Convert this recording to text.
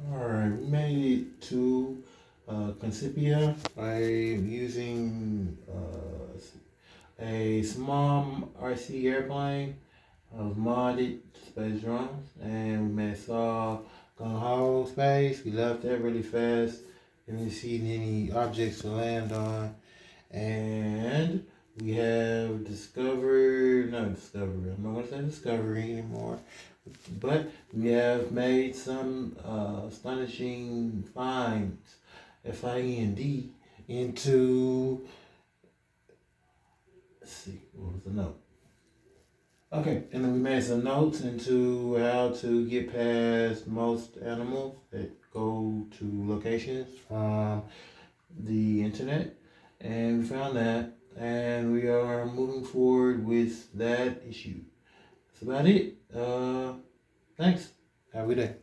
Alright, we made it to Principia by using a small RC airplane of modded space drones, and we saw Gun Hole space. We left that really fast. Didn't see any objects to land on, and we have not discovered. I'm not gonna say discovery anymore, but we have made some astonishing finds, FIND, into, let's see, what was the note? Okay, and then we made some notes into how to get past most animals that go to locations from the internet, and we found that, and we are moving forward with that issue. That's about it. Thanks. Have a good day.